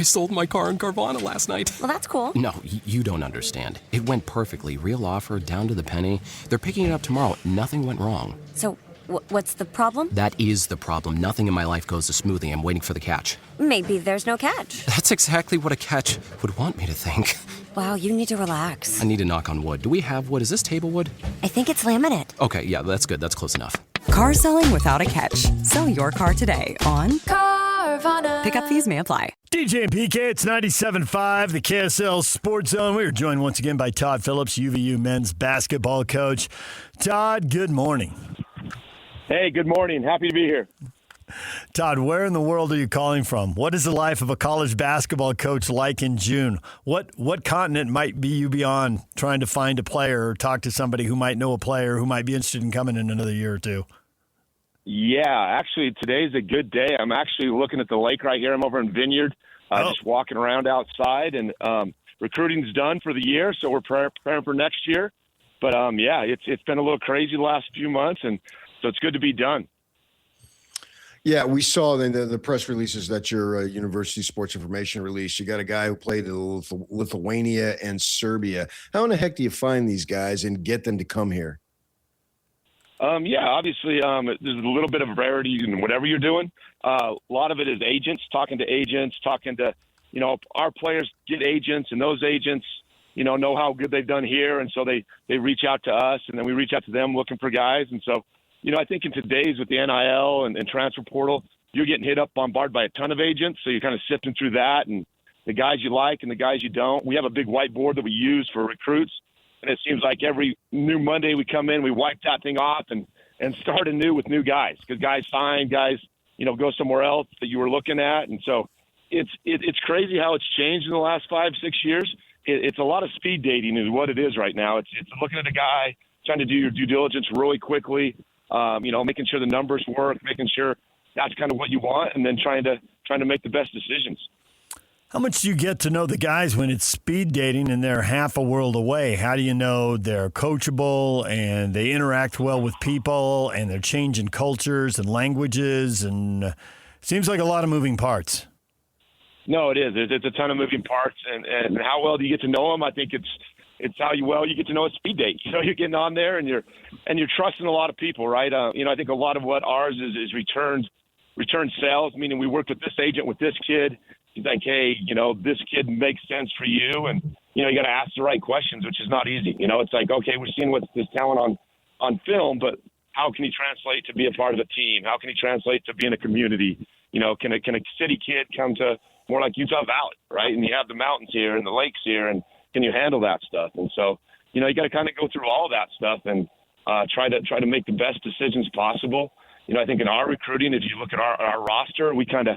I sold my car in Carvana last night. Well, that's cool. No, you don't understand. It went perfectly. Real offer, down to the penny. They're picking it up tomorrow. Nothing went wrong. So, what's the problem? That is the problem. Nothing in my life goes as smoothly. I'm waiting for the catch. Maybe there's no catch. That's exactly what a catch would want me to think. Wow, you need to relax. I need to knock on wood. Do we have wood? Is this table wood? I think it's laminate. Okay, yeah, that's good. That's close enough. Car selling without a catch. Sell your car today on Carvana. Pickup fees may apply. DJ and PK, it's 97.5, the KSL Sports Zone. We are joined once again by Todd Phillips, UVU men's basketball coach. Todd, good morning. Hey, good morning. Happy to be here. Todd, where in the world are you calling from? What is the life of a college basketball coach like in June? What continent might be you be on trying to find a player or talk to somebody who might know a player who might be interested in coming in another year or two? Yeah, actually, today's a good day. I'm actually looking at the lake right here. I'm over in Vineyard, just walking around outside, and recruiting's done for the year, so we're preparing for next year. But, yeah, it's been a little crazy the last few months, and so it's good to be done. Yeah, we saw in the press releases that your University Sports Information released. You got a guy who played in Lithuania and Serbia. How in the heck do you find these guys and get them to come here? Yeah, obviously, there's a little bit of rarity in whatever you're doing. A lot of it is agents, talking to, our players get agents, and those agents, know how good they've done here. And so they reach out to us, and then we reach out to them looking for guys. And so, I think in today's with the NIL and transfer portal, you're getting bombarded by a ton of agents. So you're kind of sifting through that and the guys you like and the guys you don't. We have a big whiteboard that we use for recruits. And it seems like every new Monday we come in, we wipe that thing off and start anew with new guys, because guys sign, guys, go somewhere else that you were looking at. And so it's crazy how it's changed in the last 5-6 years. It's a lot of speed dating is what it is right now. It's looking at a guy, trying to do your due diligence really quickly, making sure the numbers work, making sure that's kind of what you want, and then trying to make the best decisions. How much do you get to know the guys when it's speed dating and they're half a world away? How do you know they're coachable and they interact well with people and they're changing cultures and languages? And seems like a lot of moving parts. No, it is. It's a ton of moving parts. And how well do you get to know them? I think it's how well you get to know a speed date. You're getting on there and you're trusting a lot of people, right? I think a lot of what ours is return sales, meaning we worked with this agent with this kid. He's like, hey, this kid makes sense for you. And, you got to ask the right questions, which is not easy. It's like, okay, we're seeing what's this talent on film, but how can he translate to be a part of a team? How can he translate to be in a community? Can a city kid come to more like Utah Valley, right? And you have the mountains here and the lakes here, and can you handle that stuff? And so, you got to kind of go through all of that stuff and try to make the best decisions possible. I think in our recruiting, if you look at our roster, we kind of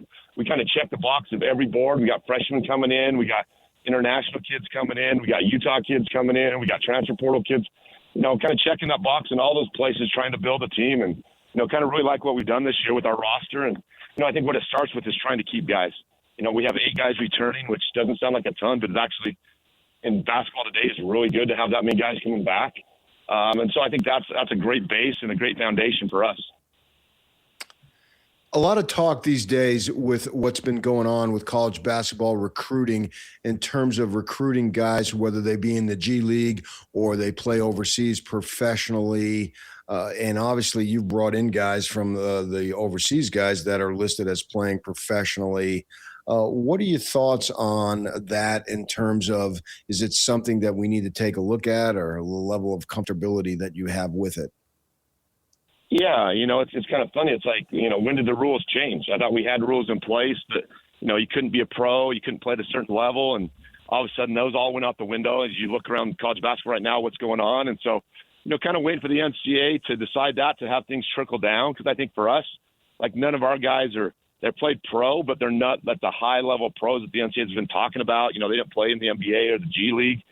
check the box of every board. We got freshmen coming in, we got international kids coming in, we got Utah kids coming in, we got transfer portal kids. Kind of checking that box in all those places, trying to build a team, and kind of really like what we've done this year with our roster. And I think what it starts with is trying to keep guys. We have 8 guys returning, which doesn't sound like a ton, but it's actually in basketball today is really good to have that many guys coming back. And so I think that's a great base and a great foundation for us. A lot of talk these days with what's been going on with college basketball recruiting in terms of recruiting guys, whether they be in the G League or they play overseas professionally. And obviously you've brought in guys from the overseas guys that are listed as playing professionally. What are your thoughts on that in terms of, is it something that we need to take a look at, or a level of comfortability that you have with it? Yeah, it's kind of funny. It's like, when did the rules change? I thought we had rules in place that, you couldn't be a pro, you couldn't play at a certain level, and all of a sudden those all went out the window as you look around college basketball right now, what's going on. And so, kind of waiting for the NCAA to decide that, to have things trickle down, because I think for us, like, none of our guys they're played pro, but they're not at the high-level pros that the NCAA has been talking about. They didn't play in the NBA or the G League.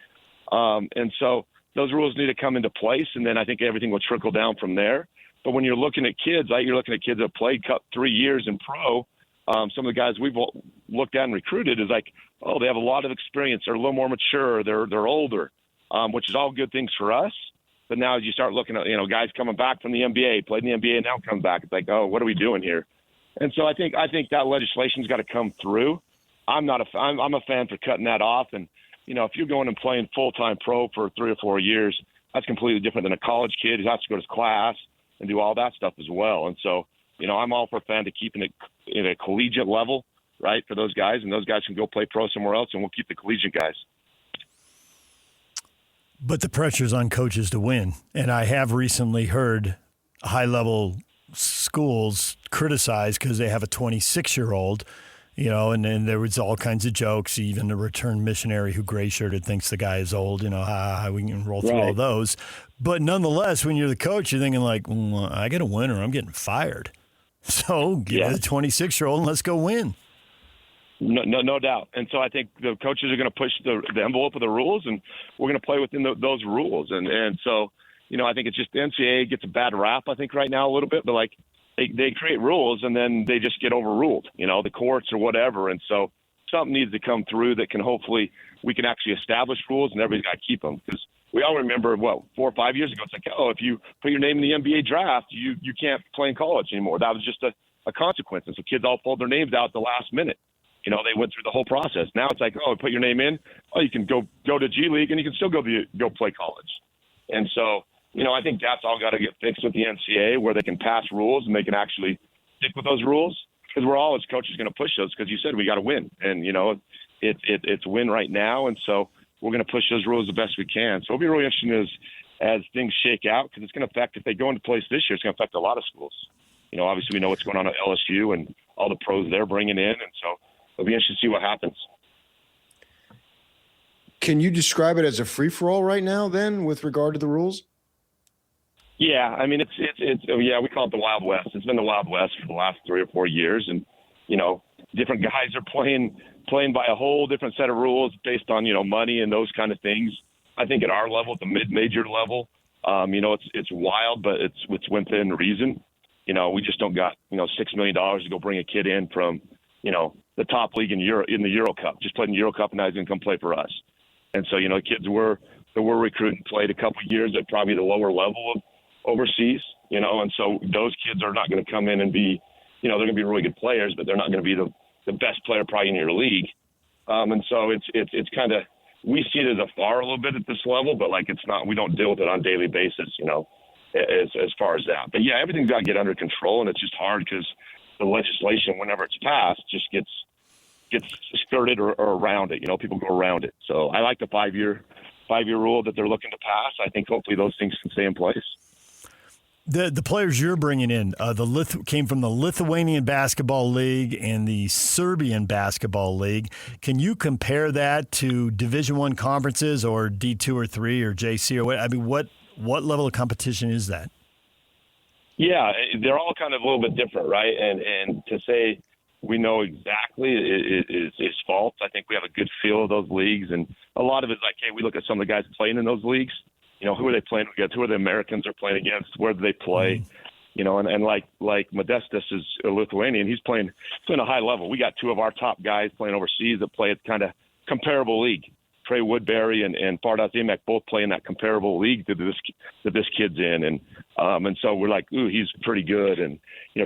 And so those rules need to come into place, and then I think everything will trickle down from there. But when you're looking at kids, you're looking at kids that played 3 years in pro. Some of the guys we've looked at and recruited is like, oh, they have a lot of experience. They're a little more mature. They're older, which is all good things for us. But now as you start looking at, guys coming back from the NBA, played in the NBA, and now come back, it's like, oh, what are we doing here? And so I think that legislation's got to come through. I'm a fan for cutting that off. And, if you're going and playing full-time pro for 3 or 4 years, that's completely different than a college kid who has to go to class and do all that stuff as well. And so, I'm all for a fan to keeping it at a collegiate level, right, for those guys. And those guys can go play pro somewhere else, and we'll keep the collegiate guys. But the pressure's on coaches to win. And I have recently heard high-level schools criticized because they have a 26-year-old, and then there was all kinds of jokes. Even the return missionary who gray-shirted thinks the guy is old, we can roll through all those. But nonetheless, when you're the coach, you're thinking like, I got to win or I'm getting fired. So give it a 26-year-old and let's go win. No doubt. And so I think the coaches are going to push the envelope of the rules, and we're going to play within those rules. And so, I think it's just the NCAA gets a bad rap, I think, right now a little bit. But, like, they create rules, and then they just get overruled, the courts or whatever. And so something needs to come through that can hopefully we can actually establish rules, and everybody's got to keep them. Because we all remember, 4 or 5 years ago, it's like, if you put your name in the NBA draft, you can't play in college anymore. That was just a consequence. And so kids all pulled their names out at the last minute. They went through the whole process. Now it's like, put your name in. You can go to G League, and you can still go play college. And so, I think that's all got to get fixed with the NCAA, where they can pass rules and they can actually stick with those rules. Because we're all, as coaches, going to push those. Because you said we got to win, and it's win right now. And so we're going to push those rules the best we can. So it'll be really interesting as things shake out, because it's going to affect, if they go into place this year, it's going to affect a lot of schools. Obviously we know what's going on at LSU and all the pros they're bringing in, and so it'll be interesting to see what happens. Can you describe it as a free-for-all right now, then, with regard to the rules? Yeah, I mean, it's we call it the Wild West. It's been the Wild West for the last 3 or 4 years, and different guys are playing by a whole different set of rules based on money and those kind of things. I think at our level, at the mid-major level, it's wild, but it's within reason. We just don't got $6 million to go bring a kid in from the top league in the Euro Cup. Just played in the Euro Cup, and now he's going to come play for us. And so kids were recruiting, played a couple of years at probably the lower level of overseas, and so those kids are not going to come in and be, they're going to be really good players, but they're not going to be the best player probably in your league. And so it's kind of, we see it as a far a little bit at this level, but like it's not, we don't deal with it on a daily basis, as far as that. But yeah, everything's got to get under control, and it's just hard because the legislation, whenever it's passed, just gets skirted or around it. People go around it. So I like the 5-year rule that they're looking to pass. I think hopefully those things can stay in place. The players you're bringing in, came from the Lithuanian Basketball League and the Serbian Basketball League. Can you compare that to Division I conferences or D2 or 3 or JC or what? I mean, what level of competition is that? Yeah, they're all kind of a little bit different, right? And to say we know exactly is false. I think we have a good feel of those leagues, and a lot of it's like, hey, we look at some of the guys playing in those leagues. Who are they playing against? Who are the Americans are playing against? Where do they play? And like Modestas is a Lithuanian. He's playing a high level. We got 2 of our top guys playing overseas that play at kind of comparable league. Trey Woodbury and Fardas Imek both play in that comparable league that this kid's in. And so we're like, ooh, he's pretty good. And,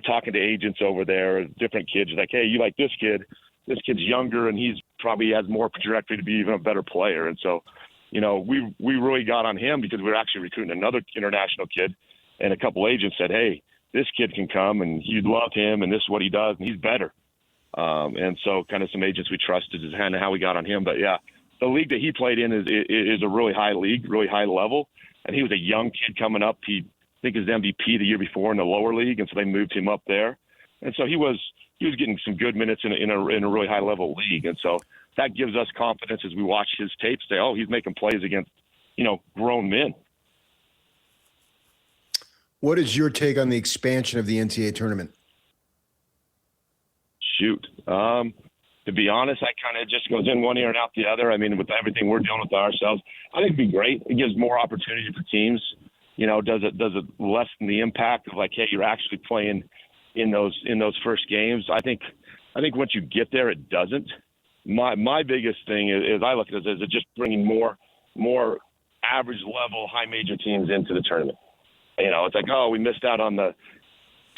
talking to agents over there, different kids are like, hey, you like this kid? This kid's younger and he's probably has more trajectory to be even a better player. And so, we really got on him because we were actually recruiting another international kid, and a couple agents said, hey, this kid can come and you'd love him and this is what he does and he's better. And so kind of some agents we trusted is kind of how we got on him. But yeah, the league that he played in is a really high league, really high level. And he was a young kid coming up. I think his MVP the year before in the lower league. And so they moved him up there. And so he was getting some good minutes in a really high level league. And so that gives us confidence as we watch his tape, say, oh, he's making plays against, grown men. What is your take on the expansion of the NCAA tournament? Shoot. To be honest, I kind of just goes in one ear and out the other. I mean, with everything we're dealing with ourselves, I think it'd be great. It gives more opportunity for teams. Does it lessen the impact of like, hey, you're actually playing in those first games? I think once you get there, it doesn't. My biggest thing is I look at it as just bringing more average level high major teams into the tournament. It's like, oh, we missed out on the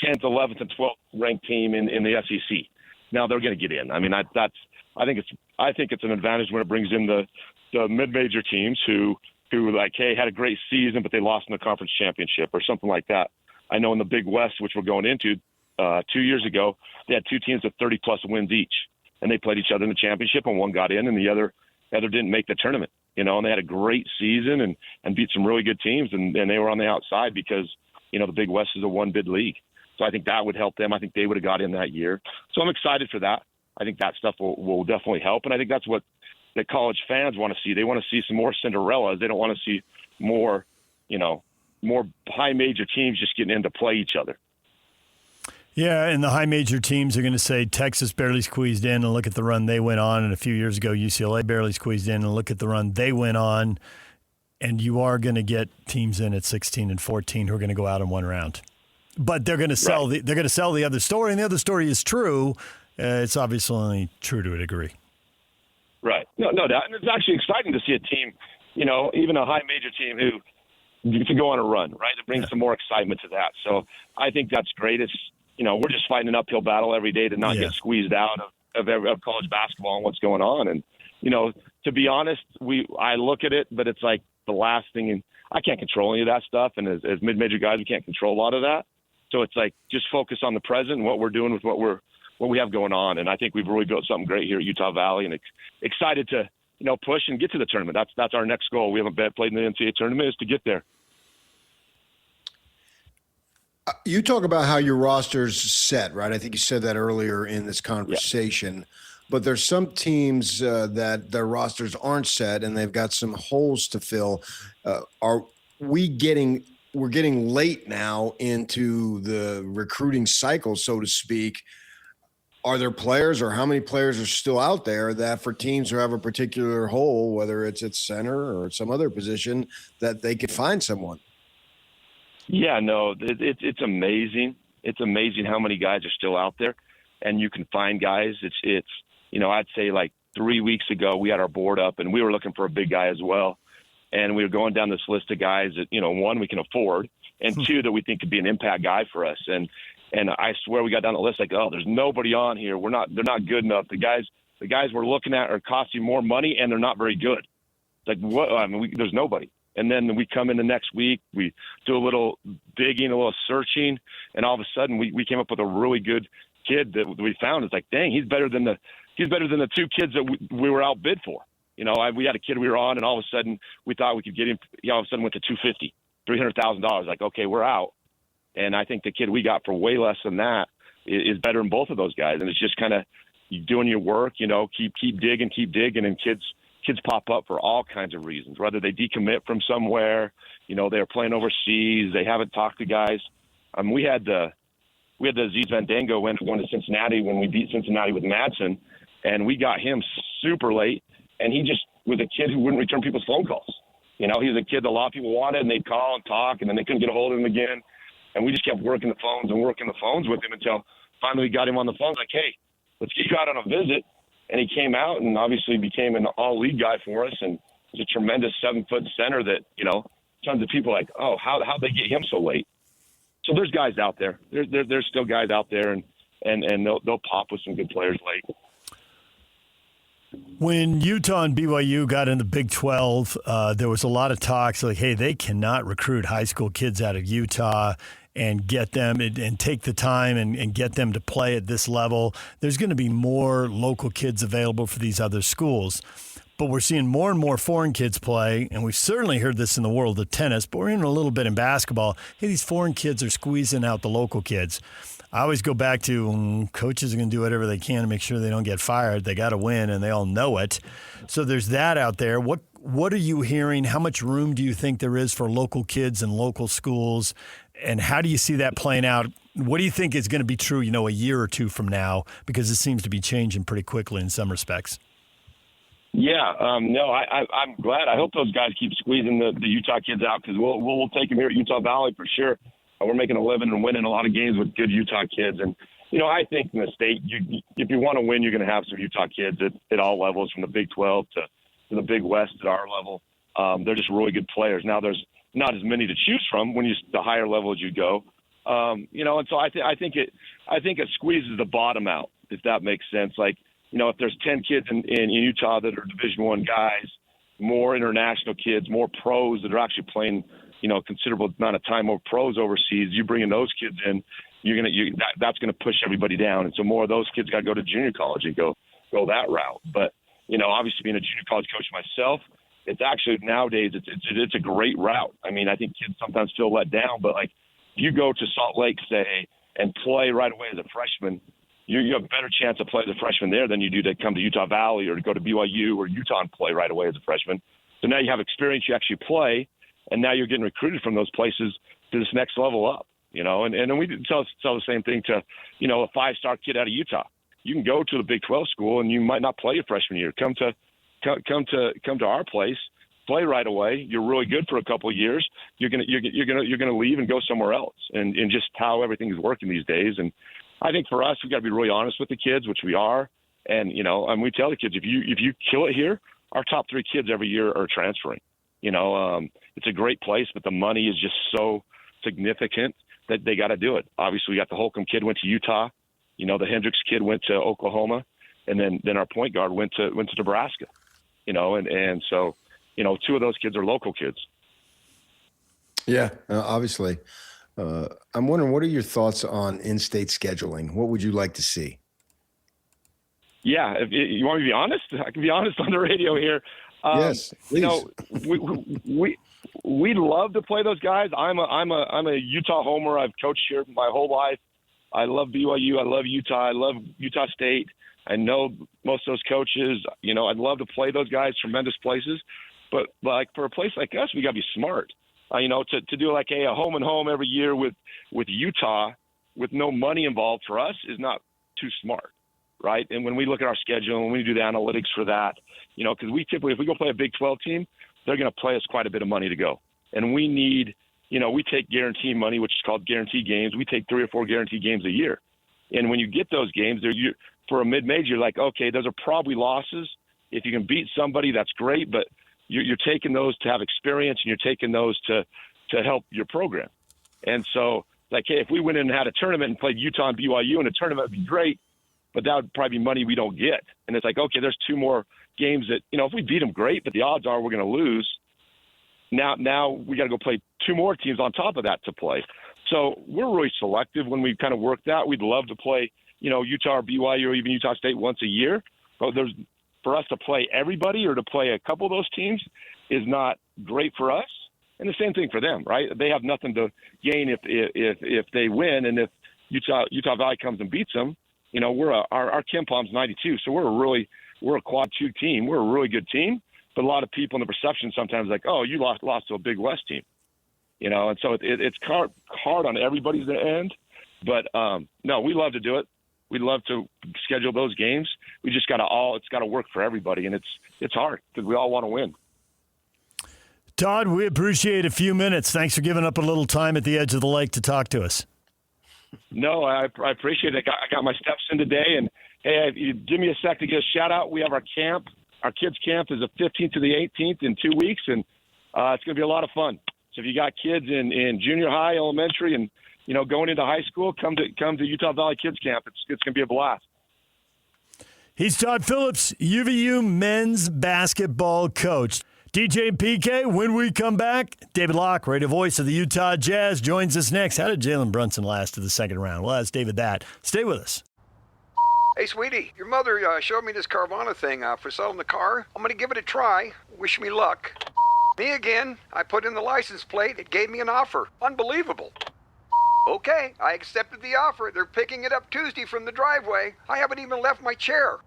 10th, 11th, and 12th ranked team in the SEC. Now they're going to get in. I mean, I think it's an advantage when it brings in the mid-major teams who like, hey, had a great season, but they lost in the conference championship or something like that. I know in the Big West, which we're going into 2 years ago, they had two teams with 30-plus wins each, and they played each other in the championship, and one got in, and the other didn't make the tournament. And they had a great season and beat some really good teams, and they were on the outside because, the Big West is a one-bid league. So I think that would help them. I think they would have got in that year. So I'm excited for that. I think that stuff will definitely help, and I think that's what the college fans want to see. They want to see some more Cinderellas. They don't want to see more high major teams just getting in to play each other. Yeah, and the high major teams are going to say Texas barely squeezed in and look at the run they went on. And a few years ago, UCLA barely squeezed in and look at the run they went on. And you are going to get teams in at 16 and 14 who are going to go out in one round. But they're going to sell the other story, and the other story is true. It's obviously only true to a degree. Right. No doubt. And it's actually exciting to see a team, even a high major team who to go on a run, right? It brings some more excitement to that. So I think that's great. It's, we're just fighting an uphill battle every day to not get squeezed out of college basketball and what's going on. And, to be honest, I look at it, but it's like the last thing, and I can't control any of that stuff. And as mid-major guys, we can't control a lot of that. So it's like just focus on the present and what we're doing with what we have going on. And I think we've really built something great here at Utah Valley, and excited to, push and get to the tournament. That's our next goal. We haven't played in the NCAA tournament, is to get there. You talk about how your roster's set, right? I think you said that earlier in this conversation. Yeah. But there's some teams that their rosters aren't set and they've got some holes to fill. We're getting late now into the recruiting cycle, so to speak. Are there players, or how many players are still out there that for teams who have a particular hole, whether it's at center or some other position, that they could find someone? Yeah, no, it's amazing. It's amazing how many guys are still out there, and you can find guys. It's I'd say like 3 weeks ago we had our board up, and we were looking for a big guy as well, and we were going down this list of guys that one, we can afford, and two, that we think could be an impact guy for us. And I swear we got down the list like, oh, there's nobody on here. They're not good enough. The guys we're looking at are costing more money, and they're not very good. Like what? I mean, there's nobody. And then we come in the next week, we do a little digging, a little searching, and all of a sudden we came up with a really good kid that we found. It's like, dang, he's better than the two kids that we were outbid for. We had a kid we were on, and all of a sudden we thought we could get him. He all of a sudden went to $300,000. Like, okay, we're out. And I think the kid we got for way less than that is better than both of those guys. And it's just kind of doing your work, keep digging, and kids pop up for all kinds of reasons, whether they decommit from somewhere, they're playing overseas, they haven't talked to guys. We had the Aziz Vandango went to Cincinnati when we beat Cincinnati with Madsen, and we got him super late, and he just was a kid who wouldn't return people's phone calls. He was a kid that a lot of people wanted, and they'd call and talk, and then they couldn't get a hold of him again. And we just kept working the phones with him until finally we got him on the phone. Like, hey, let's get you out on a visit. And he came out and obviously became an all-league guy for us, and was a tremendous 7-foot center that, tons of people like, oh, how'd they get him so late? So there's guys out there. There's still guys out there, and they'll pop with some good players late. When Utah and BYU got in the Big 12, there was a lot of talks like, hey, they cannot recruit high school kids out of Utah and get them and take the time and get them to play at this level. There's going to be more local kids available for these other schools. But we're seeing more and more foreign kids play, and we've certainly heard this in the world of tennis, but we're in a little bit in basketball. Hey, these foreign kids are squeezing out the local kids. I always go back to coaches are going to do whatever they can to make sure they don't get fired. They got to win, and they all know it. So there's that out there. What are you hearing? How much room do you think there is for local kids and local schools? And how do you see that playing out? What do you think is going to be true, a year or two from now? Because it seems to be changing pretty quickly in some respects. Yeah, no, I'm glad. I hope those guys keep squeezing the Utah kids out, because we'll take them here at Utah Valley for sure. We're making a living and winning a lot of games with good Utah kids. And, I think in the state, if you want to win, you're going to have some Utah kids at all levels, from the Big 12 to the Big West at our level. They're just really good players. Now, there's not as many to choose from when the higher level as you go. And so I think it squeezes the bottom out, if that makes sense. Like, if there's 10 kids in Utah that are Division I guys, more international kids, more pros that are actually playing, a considerable amount of time, more pros overseas, you bringing those kids in, that's going to push everybody down. And so more of those kids got to go to junior college and go that route. But, obviously being a junior college coach myself, it's actually nowadays it's a great route. I mean, I think kids sometimes feel let down, but like you go to Salt Lake, say, and play right away as a freshman, you have a better chance of playing as a freshman there than you do to come to Utah Valley or to go to BYU or Utah and play right away as a freshman. So now you have experience, you actually play, and now you're getting recruited from those places to this next level up, and then we tell the same thing to, a 5-star kid out of Utah. You can go to the Big 12 school and you might not play your freshman year. Come to our place, play right away. You're really good for a couple of years. You're gonna leave and go somewhere else, and just how everything is working these days. And I think for us, we got to be really honest with the kids, which we are. And and we tell the kids, if you kill it here, our top 3 kids every year are transferring. It's a great place, but the money is just so significant that they got to do it. Obviously, we got the Holcomb kid went to Utah. The Hendricks kid went to Oklahoma, and then our point guard went to Nebraska. And so 2 of those kids are local kids. Yeah, obviously. I'm wondering, what are your thoughts on in-state scheduling? What would you like to see? Yeah, if you want me to be honest, I can be honest on the radio here. Yes, please. We love to play those guys. I'm a Utah homer. I've coached here my whole life. I love BYU. I love Utah. I love Utah State. I know most of those coaches. I'd love to play those guys. Tremendous places, but like for a place like us, we got to be smart. To do like a home and home every year with Utah with no money involved for us is not too smart, right? And when we look at our schedule and we do the analytics for that, because we typically, if we go play a Big 12 team, they're going to play us quite a bit of money to go. And we need, we take guarantee money, which is called guarantee games. We take 3 or 4 guarantee games a year. And when you get those games, for a mid-major, you're like, okay, those are probably losses. If you can beat somebody, that's great, but you're taking those to have experience, and you're taking those to help your program. And so, like, hey, if we went in and had a tournament and played Utah and BYU in a tournament, would be great, but that would probably be money we don't get. And it's like, okay, there's 2 more games that, if we beat them, great, but the odds are we're going to lose. Now we got to go play 2 more teams on top of that to play. So we're really selective when we kind of work that. We'd love to play, Utah or BYU or even Utah State once a year, but for us to play everybody or to play a couple of those teams is not great for us. And the same thing for them, right? They have nothing to gain if they win. And if Utah Valley comes and beats them, our KenPom's 92. So we're a quad 2 team. We're a really good team, but a lot of people in the perception sometimes like, oh, you lost to a Big West team, and so it's hard on everybody's end, but no, we love to do it. We'd love to schedule those games. We just it's got to work for everybody, and it's hard because we all want to win. Todd, we appreciate a few minutes. Thanks for giving up a little time at the edge of the lake to talk to us. No, I appreciate it. I got my steps in today, and hey, you give me a sec to get a shout out. We have our camp. Our kids' camp is the 15th to the 18th in 2 weeks, and it's going to be a lot of fun. So if you got kids in junior high, elementary, and going into high school, come to Utah Valley Kids Camp. It's going to be a blast. He's Todd Phillips, UVU men's basketball coach. DJ and PK, when we come back, David Locke, radio voice of the Utah Jazz, joins us next. How did Jalen Brunson last to the second round? Well, ask David that. Stay with us. Hey, sweetie, your mother showed me this Carvana thing for selling the car. I'm going to give it a try. Wish me luck. Me again. I put in the license plate. It gave me an offer. Unbelievable. Okay, I accepted the offer. They're picking it up Tuesday from the driveway. I haven't even left my chair.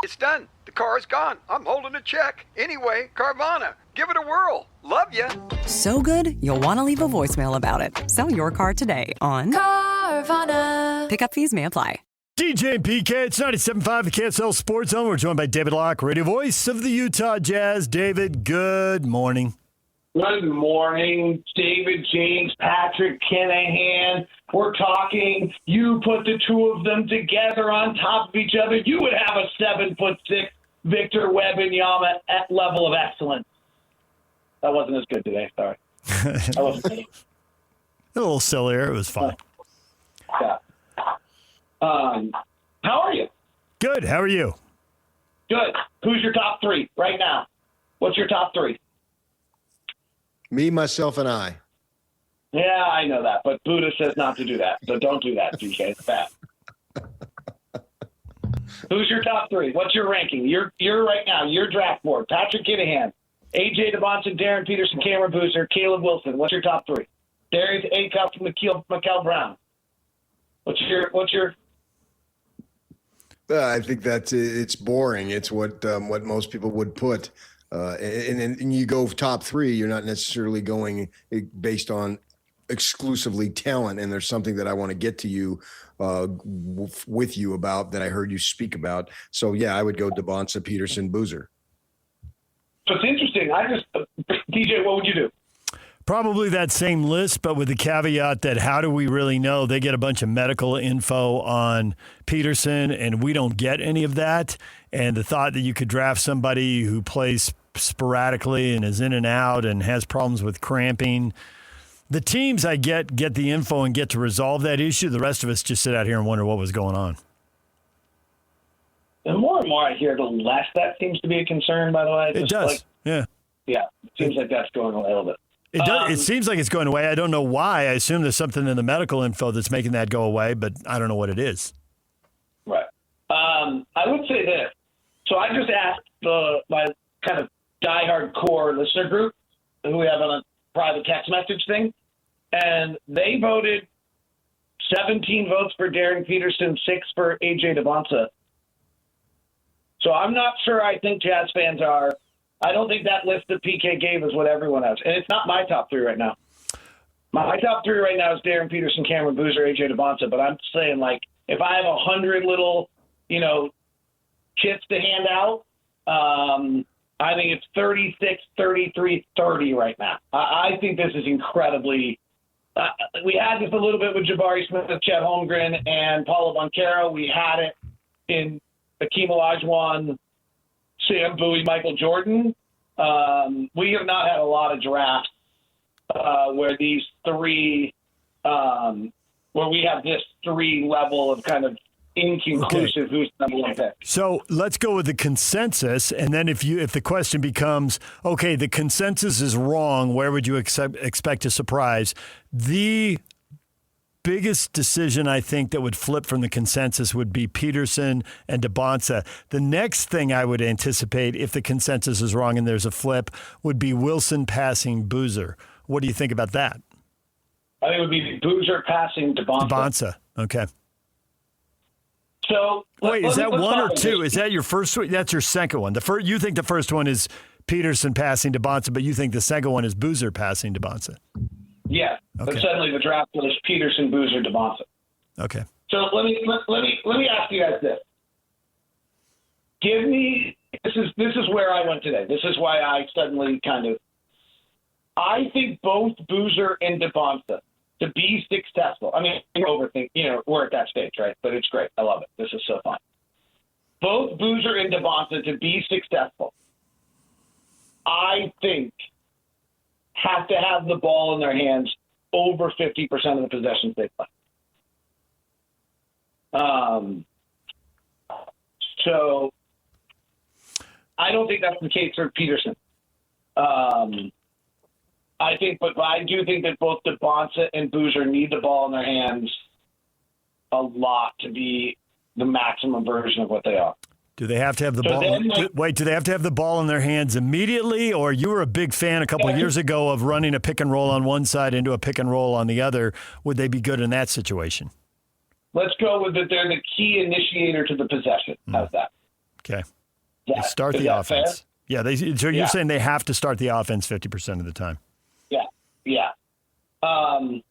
It's done. The car's gone. I'm holding a check. Anyway, Carvana, give it a whirl. Love ya. So good, you'll want to leave a voicemail about it. Sell your car today on Carvana. Pickup fees may apply. DJ and PK, it's 97.5 the KSL Sports Zone. We're joined by David Locke, radio voice of the Utah Jazz. David, good morning. Good morning, David, James, Patrick, Kinahan. We're talking. You put the 2 of them together on top of each other. You would have a 7'6" Victor Wembanyama at level of excellence. That wasn't as good today. Sorry. That wasn't good. A little sillier. It was fun. Yeah. How are you? Good. How are you? Good. Who's your top three right now? What's your top three? Me, myself, and I. Yeah, I know that, but Buddha says not to do that. So don't do that, DK. It's bad. Who's your top three? What's your ranking? You're right now, your draft board. Patrick Kinahan, AJ Dybantsa, Darren Peterson, Cameron Boozer, Caleb Wilson. What's your top three? Darius Acuff, Mikal Brown. What's your I think it's boring. It's what most people would put. And you go top three, you're not necessarily going based on exclusively talent. And there's something that I want to get to you with you about that I heard you speak about. So, yeah, I would go Dybantsa, Peterson, Boozer. So it's interesting. DJ, what would you do? Probably that same list, but with the caveat that how do we really know? They get a bunch of medical info on Peterson, and we don't get any of that. And the thought that you could draft somebody who plays sporadically and is in and out and has problems with cramping. The teams I get the info and get to resolve that issue. The rest of us just sit out here and wonder what was going on. The more and more I hear, the less that seems to be a concern, by the way. It does, yeah. Yeah, it seems like that's going away a little bit. It does. It seems like it's going away. I don't know why. I assume there's something in the medical info that's making that go away, but I don't know what it is. Right. I would say this. So I just asked my kind of diehard core listener group, who we have on a private text message thing, and they voted 17 votes for Darren Peterson, 6 for AJ Dybantsa. So I'm not sure I think Jazz fans are. I don't think that list that PK gave is what everyone has. And it's not my top three right now. My top three right now is Darren Peterson, Cameron Boozer, AJ Dybantsa. But I'm saying, like, if I have 100 little, chips to hand out, I think it's 36, 33, 30 right now. I think this is incredibly we had this a little bit with Jabari Smith, Chet Holmgren, and Paulo Banchero. We had it in Akeem Olajuwon, Sam Bowie, Michael Jordan. We have not had a lot of drafts where these three, where we have this three level of kind of inconclusive who's number one pick. So let's go with the consensus, and then if the question becomes, okay, the consensus is wrong, where would you expect a surprise? The biggest decision I think that would flip from the consensus would be Peterson and Dybantsa. The next thing I would anticipate, if the consensus is wrong and there's a flip, would be Wilson passing Boozer. What do you think about that? I think it would be Boozer passing Dybantsa. Dybantsa, okay. So wait, is that one or two? Is that your first one? That's your second one. You think the first one is Peterson passing Dybantsa, but you think the second one is Boozer passing Dybantsa? Yeah, okay. But suddenly the draft was Peterson, Boozer, Dybantsa. Okay. So let me ask you guys this. Give me this is where I went today. This is why I suddenly I think both Boozer and Dybantsa to be successful. I mean, overthink. We're at that stage, right? But it's great. I love it. This is so fun. Both Boozer and Dybantsa to be successful, I think, have to have the ball in their hands over 50% of the possessions they play. So I don't think that's the case for Peterson. I do think that both Dybantsa and Boozer need the ball in their hands a lot to be the maximum version of what they are. Do they have to have the ball? Do they have to have the ball in their hands immediately? Or you were a big fan a couple of years ago of running a pick and roll on one side into a pick and roll on the other. Would they be good in that situation? Let's go with that. They're the key initiator to the possession. How's that? Okay. They start the offense. Fair? Yeah. So you're saying they have to start the offense 50% of the time. Yeah. I'm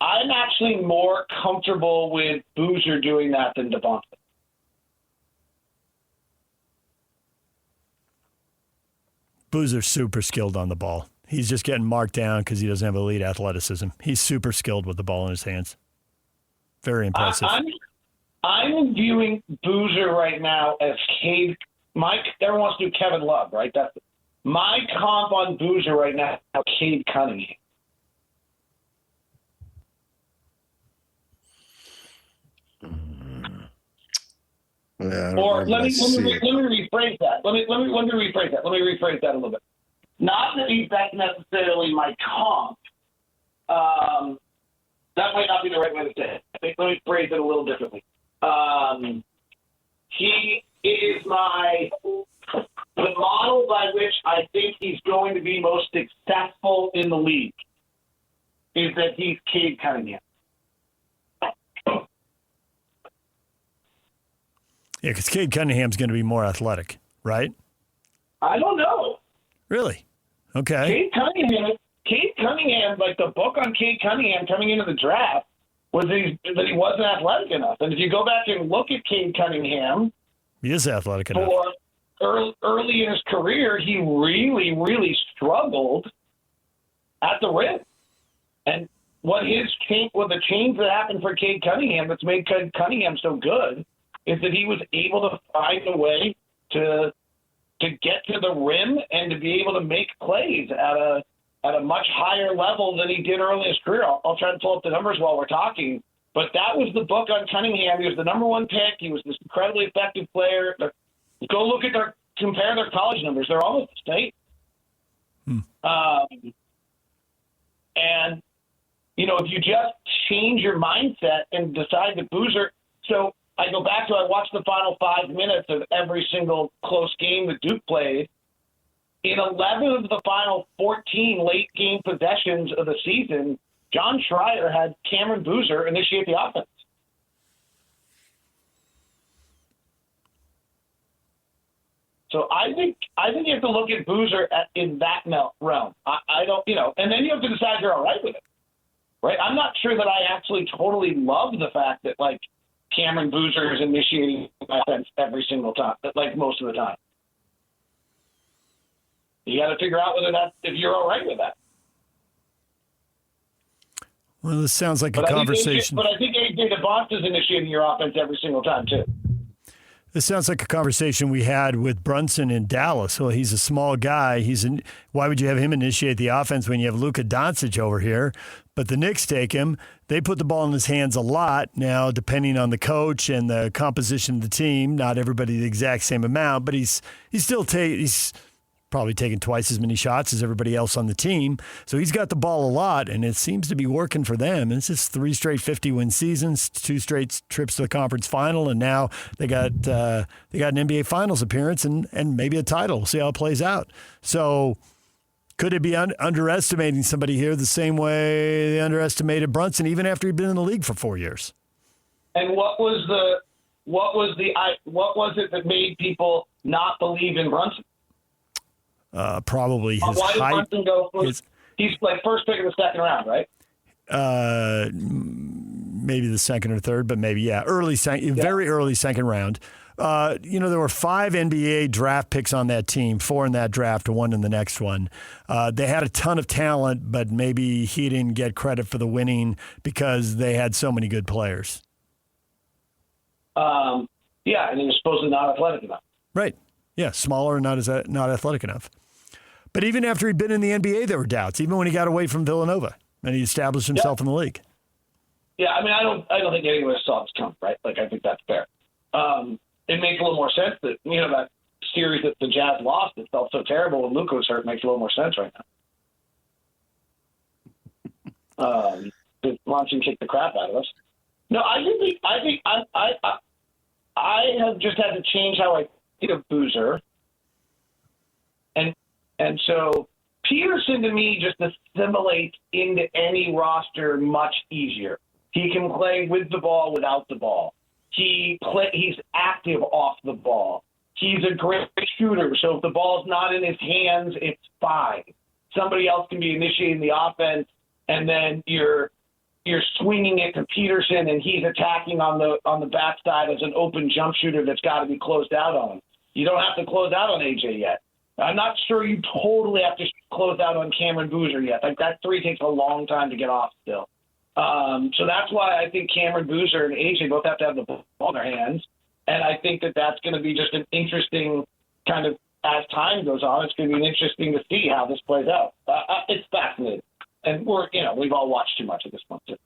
actually more comfortable with Boozer doing that than Dybantsa. Boozer's super skilled on the ball. He's just getting marked down because he doesn't have elite athleticism. He's super skilled with the ball in his hands. Very impressive. I'm viewing Boozer right now as Cade. Everyone wants to do Kevin Love, right? That's my comp on Boozer right now, Cade Cunningham. Or let me rephrase that. Let me rephrase that a little bit. Not that he's that's necessarily my comp. That might not be the right way to say it. I think let me phrase it a little differently. He is the model by which I think he's going to be most successful in the league is that he's Cade Cunningham. Yeah, because Cade Cunningham's going to be more athletic, right? I don't know. Really? Okay. Cade Cunningham, like the book on Cade Cunningham coming into the draft was that he wasn't athletic enough. And if you go back and look at Cade Cunningham, he is athletic enough. Early in his career, he really, really struggled at the rim. And the change that happened for Cade Cunningham that's made Cade Cunningham so good is that he was able to find a way to get to the rim and to be able to make plays at a much higher level than he did early in his career. I'll try to pull up the numbers while we're talking. But that was the book on Cunningham. He was the number one pick. He was this incredibly effective player. Go look at compare their college numbers. They're almost the same. And, if you just change your mindset and decide that Boozer – so I go back to I watched the final 5 minutes of every single close game that Duke played. In 11 of the final 14 late-game possessions of the season, John Schreier had Cameron Boozer initiate the offense. So I think you have to look at Boozer in that realm. I don't, and then you have to decide you're all right with it, right? I'm not sure that I actually totally love the fact that, like, Cameron Boozer is initiating offense every single time, like most of the time. You got to figure out if you're all right with that. Well, this sounds like a conversation. But I think AJ Dybantsa is initiating your offense every single time, too. This sounds like a conversation we had with Brunson in Dallas. Well, he's a small guy. Why would you have him initiate the offense when you have Luka Doncic over here? But the Knicks take him. They put the ball in his hands a lot. Now, depending on the coach and the composition of the team, not everybody the exact same amount, but he's probably taking twice as many shots as everybody else on the team. So he's got the ball a lot, and it seems to be working for them. And it's just 3 straight 50-win seasons, 2 straight trips to the conference final, and now they got an NBA Finals appearance and maybe a title. We'll see how it plays out. So could it be underestimating somebody here the same way they underestimated Brunson, even after he'd been in the league for 4 years? And what was it that made people not believe in Brunson? Probably his Why did height. Brunson go first? He's like first pick in the second round, right? Maybe the second or third, but maybe, very early second round. There were 5 NBA draft picks on that team, 4 in that draft, 1 in the next one. They had a ton of talent, but maybe he didn't get credit for the winning because they had so many good players. And he was supposedly not athletic enough. Right. Yeah, smaller and not athletic enough. But even after he'd been in the NBA, there were doubts, even when he got away from Villanova and he established himself in the league. Yeah, I mean, I don't think any of us saw this come, right? Like, I think that's fair. It makes a little more sense that, that series that the Jazz lost, it felt so terrible when Luka was hurt, makes a little more sense right now. Launching kicked the crap out of us. No, I have just had to change how I think of Boozer. And so Peterson, to me, just assimilates into any roster much easier. He can play with the ball, without the ball. He's active off the ball. He's a great shooter, so if the ball's not in his hands, it's fine. Somebody else can be initiating the offense, and then you're swinging it to Peterson, and he's attacking on the backside as an open jump shooter that's got to be closed out on. You don't have to close out on AJ yet. I'm not sure you totally have to close out on Cameron Boozer yet. Like, that 3 takes a long time to get off still. So that's why I think Cameron Boozer and AJ both have to have the ball in their hands. And I think that that's going to be just an interesting kind of, as time goes on, it's going to be interesting to see how this plays out. It's fascinating. And we've all watched too much at this point, too.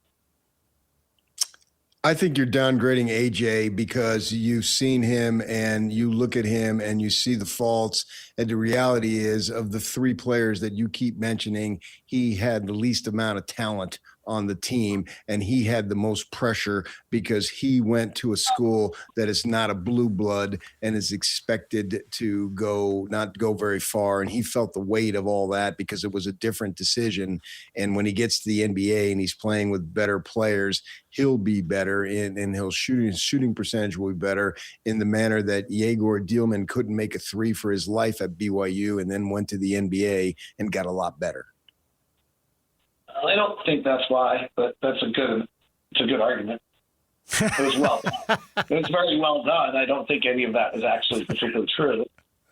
I think you're downgrading AJ because you've seen him and you look at him and you see the faults. And the reality is, of the three players that you keep mentioning, he had the least amount of talent on the team, and he had the most pressure because he went to a school that is not a blue blood and is expected to not go very far. And he felt the weight of all that because it was a different decision. And when he gets to the NBA and he's playing with better players, he'll be better and his shooting percentage will be better in the manner that Yegor Dielman couldn't make a three for his life at BYU and then went to the NBA and got a lot better. I don't think that's why, but it's a good argument. It was well done. It was very well done. I don't think any of that is actually particularly true.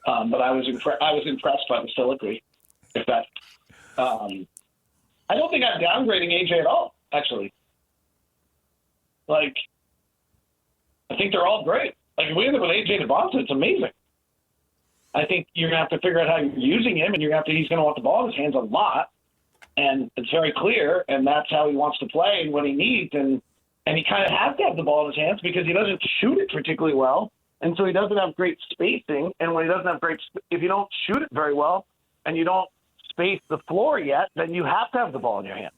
But I was impressed by the filigree. If that, I don't think I'm downgrading AJ at all, actually. Like, I think they're all great. Like, if we end up with AJ Dybantsa, it's amazing. I think you're going to have to figure out how you're using him, and he's going to want the ball in his hands a lot. And it's very clear, and that's how he wants to play and when he needs. And he kind of has to have the ball in his hands because he doesn't shoot it particularly well. And so he doesn't have great spacing. And when he doesn't have if you don't shoot it very well and you don't space the floor yet, then you have to have the ball in your hand.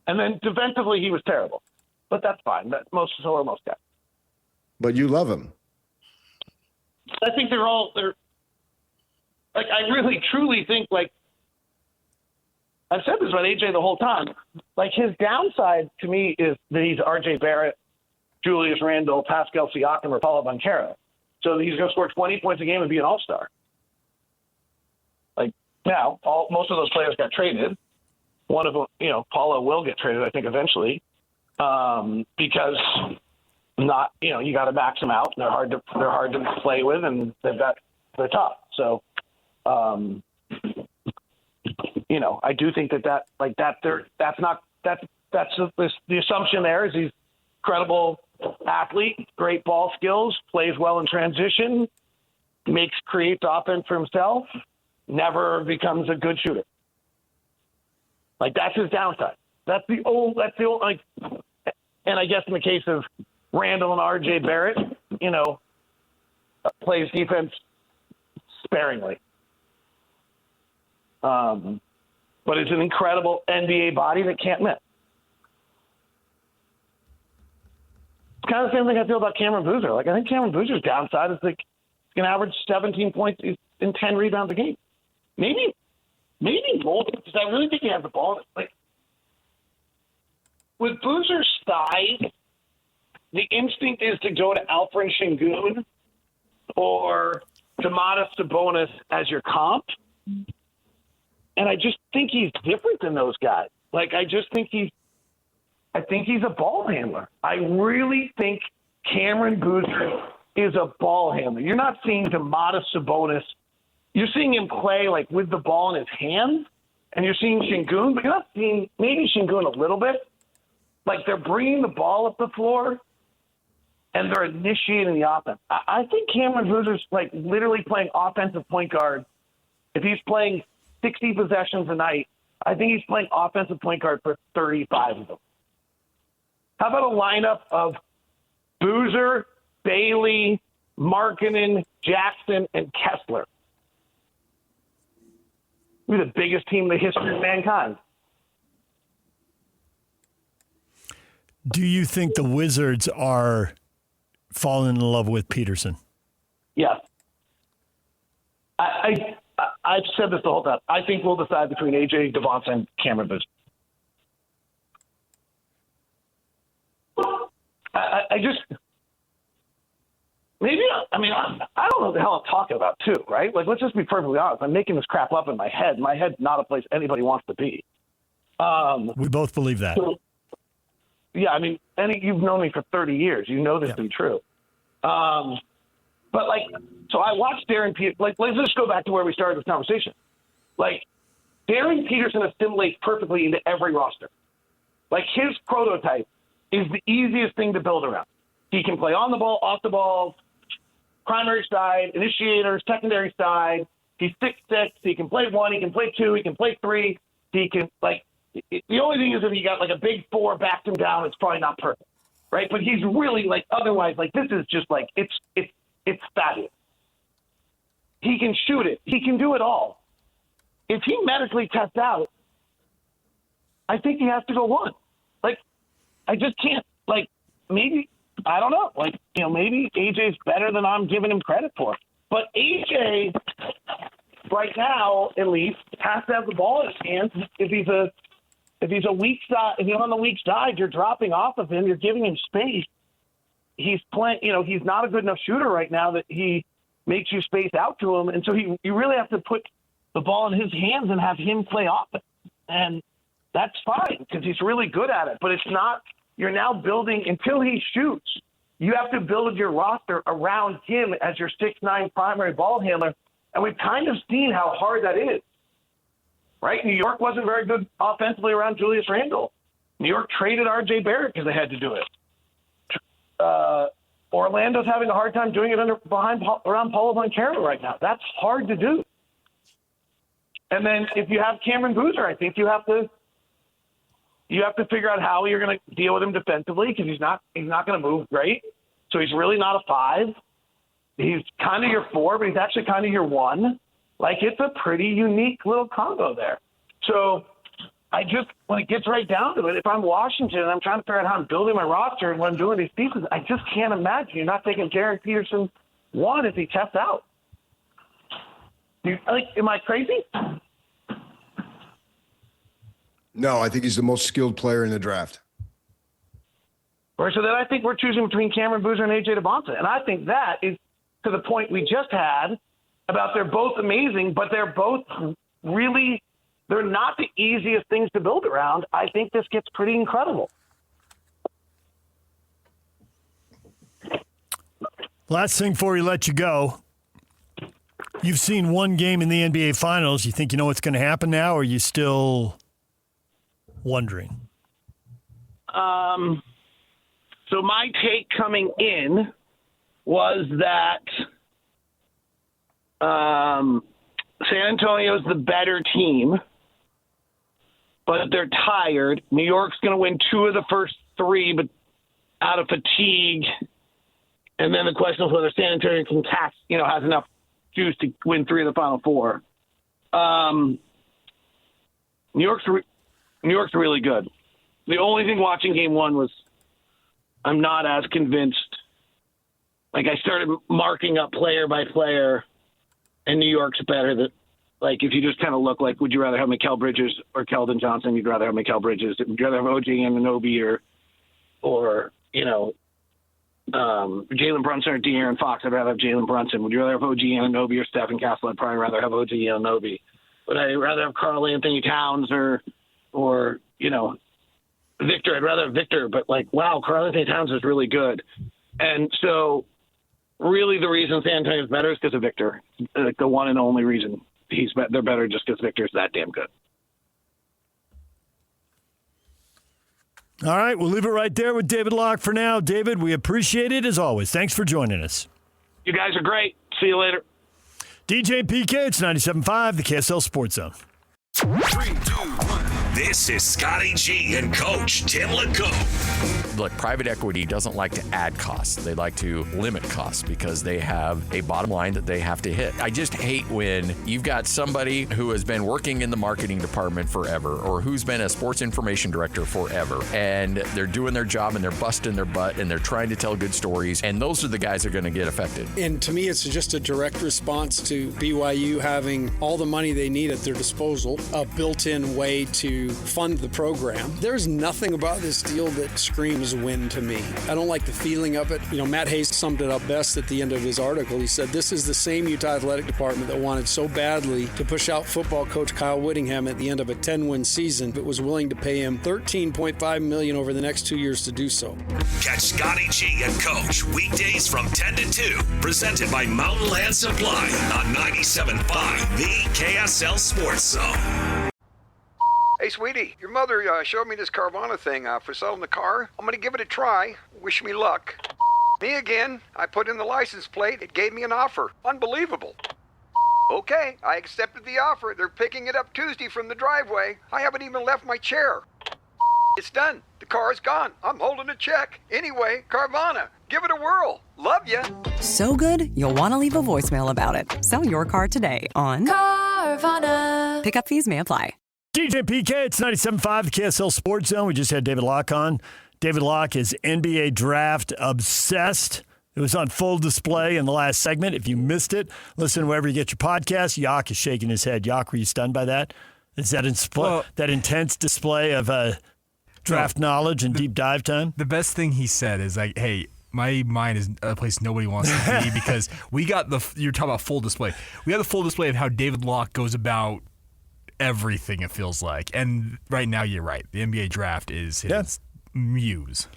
And then defensively, he was terrible. But that's fine. So are most guys. But you love him. I think they're like, I really, truly think, like, I've said this about AJ the whole time. Like, his downside to me is that he's RJ Barrett, Julius Randle, Pascal Siakam, or Paulo Banchero. So he's going to score 20 points a game and be an all-star. Like, now, most of those players got traded. One of them, Paulo will get traded, I think, eventually, because you got to max them out. They're hard to play with, and they're tough. So, I do think that's the assumption there is he's credible athlete, great ball skills, plays well in transition, creates offense for himself, never becomes a good shooter. Like, that's his downside. That's the old, like, and I guess in the case of Randall and RJ Barrett, plays defense sparingly. But it's an incredible NBA body that can't miss. It's kind of the same thing I feel about Cameron Boozer. Like, I think Cameron Boozer's downside is like he's going to average 17 points and 10 rebounds a game. Maybe more, because I really think he has the ball. Like, with Boozer's size, the instinct is to go to Alfred Şengün or Domantas Sabonis as your comp. And I just think he's different than those guys. Like, I think he's a ball handler. I really think Cameron Boozer is a ball handler. You're not seeing Domantas Sabonis. You're seeing him play, like, with the ball in his hands, and you're seeing Şengün, but you're not seeing maybe Şengün a little bit. Like, they're bringing the ball up the floor, and they're initiating the offense. I think Cameron Boozer's, like, literally playing offensive point guard. If he's playing 60 possessions a night, I think he's playing offensive point guard for 35 of them. How about a lineup of Boozer, Bailey, Markkanen, Jackson, and Kessler? We're the biggest team in the history of mankind. Do you think the Wizards are falling in love with Peterson? Yeah. I've said this the whole time. I think we'll decide between AJ Dybantsa and Cameron Boozer. I don't know what the hell I'm talking about, too, right? Like, let's just be perfectly honest. I'm making this crap up in my head. My head's not a place anybody wants to be. We both believe that. So, yeah, I mean, you've known me for 30 years. You know this to be true. But, like, so I watched Darren Peterson. Like, let's just go back to where we started this conversation. Like, Darren Peterson assimilates perfectly into every roster. Like, his prototype is the easiest thing to build around. He can play on the ball, off the ball, primary side, initiator, secondary side. He's 6'6". He can play 1. He can play 2. He can play 3. He can, like, the only thing is if you got, like, a big 4 backed him down, it's probably not perfect, right? But he's really, like, otherwise, like, this is just, like, it's fabulous. He can shoot it. He can do it all. If he medically tests out, I think he has to go 1. Like, I just can't, like, maybe, I don't know. Like, maybe AJ's better than I'm giving him credit for. But AJ, right now, at least, has to have the ball in his hands. If he's on the weak side, you're dropping off of him. You're giving him space. He's playing. He's not a good enough shooter right now that he makes you space out to him, and so you really have to put the ball in his hands and have him play offense, and that's fine because he's really good at it. But it's not. You're now building until he shoots. You have to build your roster around him as your 6'9" primary ball handler, and we've kind of seen how hard that is. Right? New York wasn't very good offensively around Julius Randle. New York traded R.J. Barrett because they had to do it. Orlando's having a hard time doing it around Paulo Banchero right now. That's hard to do. And then if you have Cameron Boozer, I think you have to figure out how you're going to deal with him defensively because he's not going to move great. So he's really not a 5. He's kind of your 4, but he's actually kind of your 1. Like, it's a pretty unique little combo there. So when it gets right down to it, if I'm Washington and I'm trying to figure out how I'm building my roster and when I'm doing these pieces, I just can't imagine you're not taking Derek Peterson 1 if he tests out. Am I crazy? No, I think he's the most skilled player in the draft. Or so then I think we're choosing between Cameron Boozer and AJ Dybantsa. And I think that is to the point we just had about they're both amazing, but they're both really – they're not the easiest things to build around. I think this gets pretty incredible. Last thing before we let you go. You've seen one game in the NBA Finals. You think you know what's going to happen now, or are you still wondering? So my take coming in was that San Antonio's the better team, but they're tired. New York's going to win 2 of the first 3, but out of fatigue. And then the question is whether San Antonio can has enough juice to win 3 of the final 4. New York's really good. The only thing watching game 1 was I'm not as convinced. Like, I started marking up player by player, and New York's better than, like, if you just kind of look like, would you rather have Mikal Bridges or Keldon Johnson? You'd rather have Mikal Bridges. Would you rather have OG Anunoby or Jalen Brunson or De'Aaron Fox? I'd rather have Jalen Brunson. Would you rather have OG Anunoby or Stephen Castle? I'd probably rather have OG Anunoby. Would I rather have Karl Anthony Towns or Victor? I'd rather have Victor, but wow, Karl Anthony Towns is really good. And so really the reason San Antonio's better is because of Victor. The one and only reason they're better just because Victor's that damn good. All right, we'll leave it right there with David Locke for now. David, we appreciate it as always. Thanks for joining us. You guys are great. See you later. DJ PK, it's 97.5, the KSL Sports Zone. 3, 2, 1. This is Scotty G and Coach Tim LeCoe. Look, private equity doesn't like to add costs. They like to limit costs because they have a bottom line that they have to hit. I just hate when you've got somebody who has been working in the marketing department forever or who's been a sports information director forever, and they're doing their job and they're busting their butt and they're trying to tell good stories, and those are the guys that are going to get affected. And to me, it's just a direct response to BYU having all the money they need at their disposal, a built-in way to fund the program. There's nothing about this deal that screams win to me. I don't like the feeling of it. Matt Hayes summed it up best at the end of his article. He said, this is the same Utah Athletic Department that wanted so badly to push out football coach Kyle Whittingham at the end of a 10-win season, but was willing to pay him $13.5 million over the next 2 years to do so. Catch Scotty G and Coach weekdays from 10 to 2, presented by Mountain Land Supply on 97.5, the KSL Sports Zone. Hey, sweetie, your mother showed me this Carvana thing for selling the car. I'm going to give it a try. Wish me luck. Me again. I put in the license plate. It gave me an offer. Unbelievable. Okay, I accepted the offer. They're picking it up Tuesday from the driveway. I haven't even left my chair. It's done. The car's gone. I'm holding a check. Anyway, Carvana, give it a whirl. Love ya. So good, you'll want to leave a voicemail about it. Sell your car today on Carvana. Pickup fees may apply. DJ PK, it's 97.5, the KSL Sports Zone. We just had David Locke on. David Locke is NBA draft obsessed. It was on full display in the last segment. If you missed it, listen wherever you get your podcast. Yak is shaking his head. Yak, were you stunned by that? Is that that intense display of draft knowledge and deep dive time? The best thing he said is like, hey, my mind is a place nobody wants to be because we got you're talking about full display. We have the full display of how David Locke goes about everything, it feels like. And right now, you're right. The NBA draft is his muse.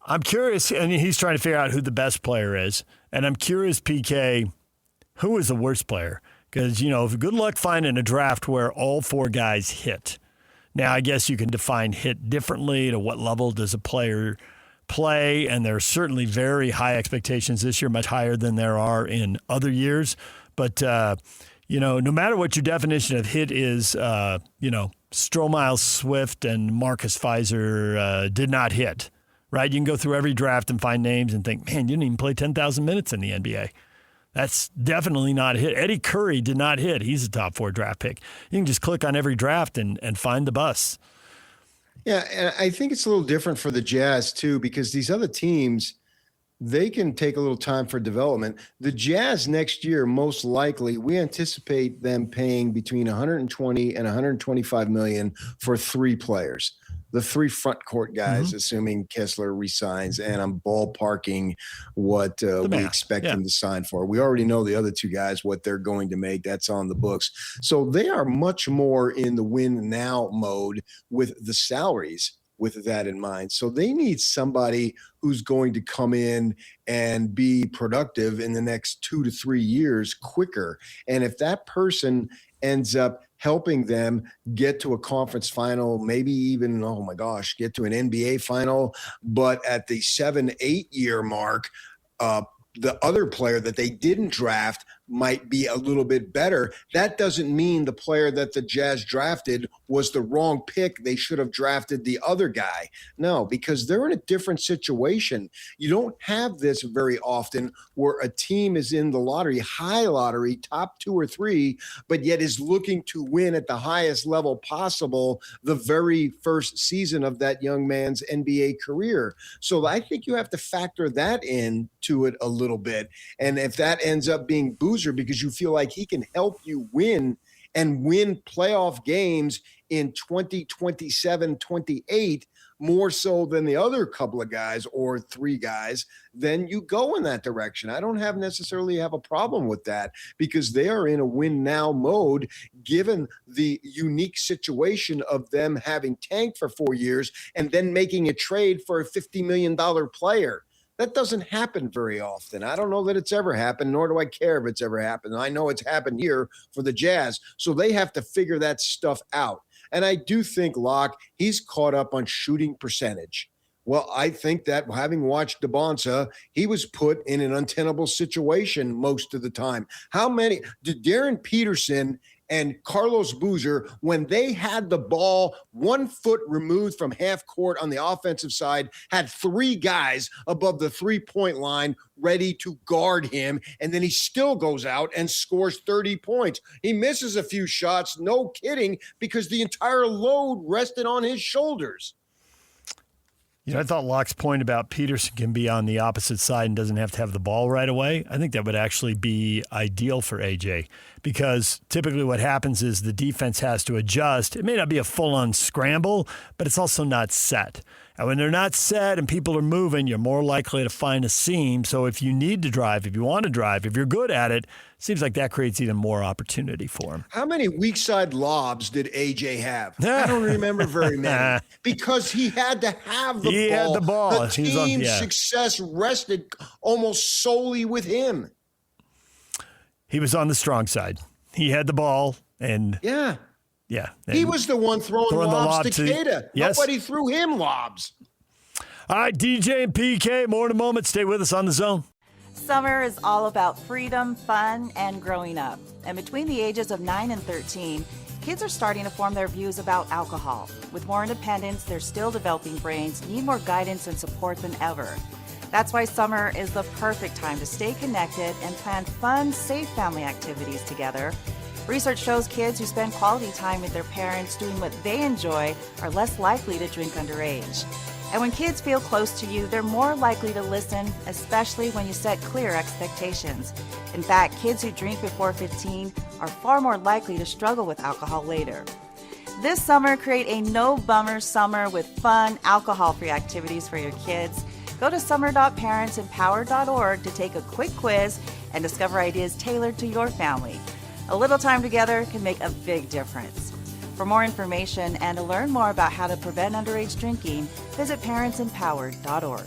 I'm curious, and he's trying to figure out who the best player is. And I'm curious, PK, who is the worst player? Because, good luck finding a draft where all four guys hit. Now, I guess you can define hit differently. To what level does a player play? And there are certainly very high expectations this year, much higher than there are in other years. But, no matter what your definition of hit is, Stromile Swift and Marcus Fizer did not hit, right? You can go through every draft and find names and think, man, you didn't even play 10,000 minutes in the NBA. That's definitely not a hit. Eddie Curry did not hit. He's a top 4 draft pick. You can just click on every draft and find the bus. Yeah, and I think it's a little different for the Jazz, too, because these other teams, they can take a little time for development. The Jazz next year, most likely, we anticipate them paying between $120 and $125 million for 3 players. The 3 front court guys, assuming Kessler resigns, and I'm ballparking what we expect him to sign for. We already know the other 2 guys, what they're going to make. That's on the books. So they are much more in the win now mode with the salaries, with that in mind. So they need somebody who's going to come in and be productive in the next 2 to 3 years quicker. And if that person ends up helping them get to a conference final, maybe even, get to an NBA final, but at the 7-8 year mark, the other player that they didn't draft might be a little bit better. That doesn't mean the player that the Jazz drafted was the wrong pick. They should have drafted the other guy. No, because they're in a different situation. You don't have this very often where a team is in the lottery, high lottery, top 2 or 3, but yet is looking to win at the highest level possible the very first season of that young man's NBA career. So I think you have to factor that in to it a little bit. And if that ends up being Boozer because you feel like he can help you win and win playoff games in 2027, 28, more so than the other couple of guys or 3 guys, then you go in that direction. I don't necessarily have a problem with that because they are in a win now mode, given the unique situation of them having tanked for 4 years and then making a trade for a $50 million player. That doesn't happen very often. I don't know that it's ever happened, nor do I care if it's ever happened. I know it's happened here for the Jazz, so they have to figure that stuff out. And I do think Locke, he's caught up on shooting percentage. Well, I think that having watched Dybantsa, he was put in an untenable situation most of the time. How many did Darren Peterson and Carlos Boozer, when they had the ball 1 foot removed from half court on the offensive side, had 3 guys above the 3-point line ready to guard him, and then he still goes out and scores 30 points. He misses a few shots, no kidding, because the entire load rested on his shoulders. I thought Locke's point about Peterson can be on the opposite side and doesn't have to have the ball right away. I think that would actually be ideal for AJ because typically what happens is the defense has to adjust. It may not be a full-on scramble, but it's also not set. And when they're not set and people are moving, you're more likely to find a seam. So if you need to drive, if you want to drive, if you're good at it, seems like that creates even more opportunity for him. How many weak side lobs did AJ have? I don't remember very many because he had to have the ball. He had the ball. The team's success rested almost solely with him. He was on the strong side. He had the ball and yeah. He was the one throwing lobs to Keita. Yes. Nobody threw him lobs. All right, DJ and PK, more in a moment. Stay with us on The Zone. Summer is all about freedom, fun, and growing up. And between the ages of 9 and 13, kids are starting to form their views about alcohol. With more independence, their still developing brains need more guidance and support than ever. That's why summer is the perfect time to stay connected and plan fun, safe family activities together. Research shows kids who spend quality time with their parents doing what they enjoy are less likely to drink underage. And when kids feel close to you, they're more likely to listen, especially when you set clear expectations. In fact, kids who drink before 15 are far more likely to struggle with alcohol later. This summer, create a no-bummer summer with fun, alcohol-free activities for your kids. Go to summer.parentsempowered.org to take a quick quiz and discover ideas tailored to your family. A little time together can make a big difference. For more information and to learn more about how to prevent underage drinking, visit parentsempowered.org.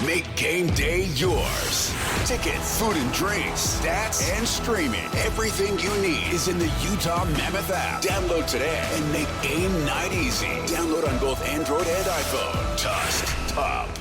Make game day yours. Tickets, food and drinks, stats, and streaming. Everything you need is in the Utah Mammoth app. Download today and make game night easy. Download on both Android and iPhone. Tusk Top.